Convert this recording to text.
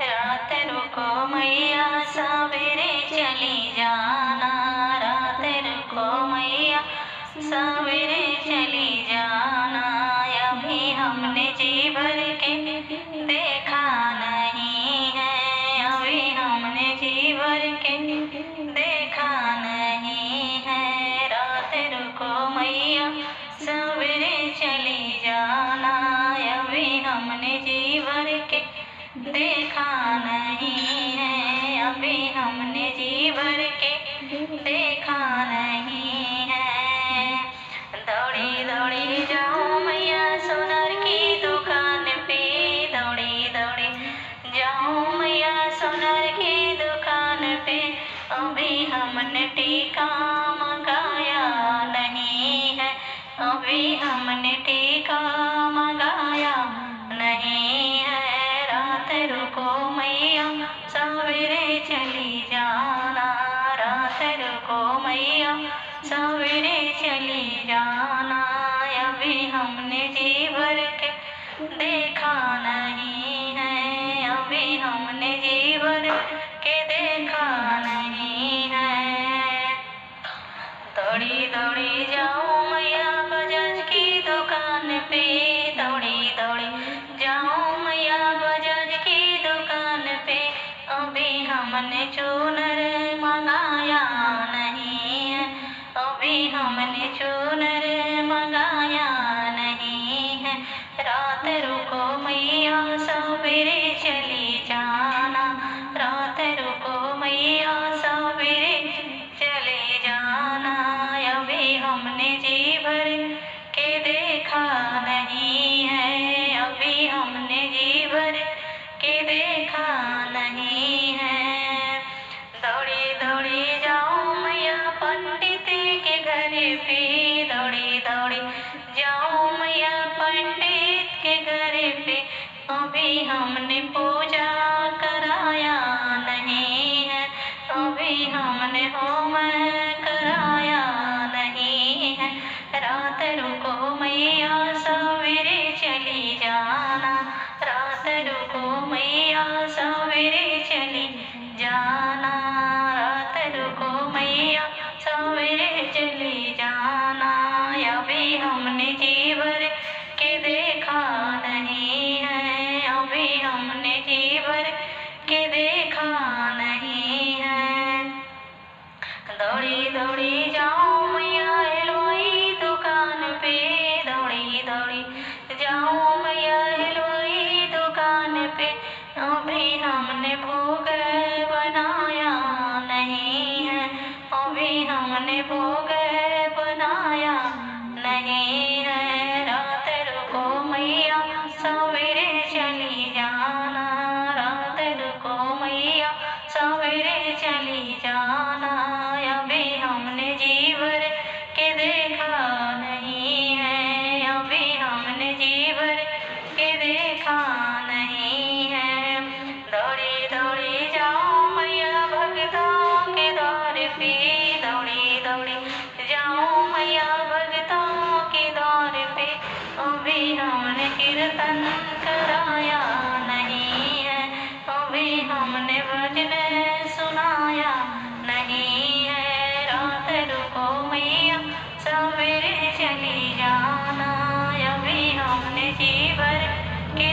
रात रुको मैया सवेरे चली जाना, रात रुको मैया सवेरे चली जाना। अभी हमने जी भर के देखा नहीं है, अभी हमने जी भर के देखा नहीं है। रात रुको मैया सवेरे चली जाना, अभी हमने जी भर के देखा नहीं है, अभी हमने जी भर के देखा नहीं है। दौड़ी दौड़ी जाओ मैया सोनार की दुकान पे, दौड़ी दौड़ी जाओ मैया सोनार की दुकान पे। अभी हमने टीका मंगाया नहीं है, अभी हमने टीका मंगाया नहीं है। रात रुको मैया सवेरे चली जाना, रात रुको मैया सवेरे चली जाना। अभी हमने जी भर के देखा नहीं है, अभी हमने जी भर के देखा नहीं है। दौड़ी दौड़ी जाओ मैया बजाज की दुकान पे, दौड़ी दौड़ी जाओ मैया बजाज की दुकान पे। अभी हमने चूनर मंगाया नहीं है, अभी हमने चूनर मंगाया नहीं है। रात रुको मैया सवेरे चली जाना, रात रुको मैया सवेरे चले जाना। अभी हमने जी भर के देखा नहीं है, अभी हमने जी भर के देखा नहीं है। दौड़ी दौड़ी जाओ मैया पंडित के घर पे, दौड़ी दौड़ी जाओ मैया पंडित के घर पे। अभी हमने पूजा कराया नहीं है, अभी हमने होम कराया नहीं है। रात रुको मैया सवेरे चली जाना, रात रुको मैया सवेरे चली जाना, रात रुको मैया सवेरे चली जाना। अभी हमने जी भर के देखा नहीं है, अभी हमने जी भर के देखा नहीं है। दौड़ी दौड़ी जाओ मैया हलवाई दुकान पे, दौड़ी दौड़ी जाओ मैया हलवाई दुकान पे। अभी हमने भोग बनाया नहीं है, अभी हमने भोग बनाया नहीं है। रात रुको मैया सवेरे चली जाना, रात रुको मैया सवेरे चली जाना। अभी हमने जी भर के देखा नहीं है, अभी हमने जी भर के देखा नहीं है। दौड़ी दौड़ी जाओ मैया भगतों के द्वार पे, दौड़ी दौड़ी जाओ मैया भगतों के द्वार पे। अभी हमने कीर्तन कराया नहीं है, अभी हमने भजन सुनाया नहीं है। रात रुको मैया सवेरे चली जाना, अभी हमने जी भर के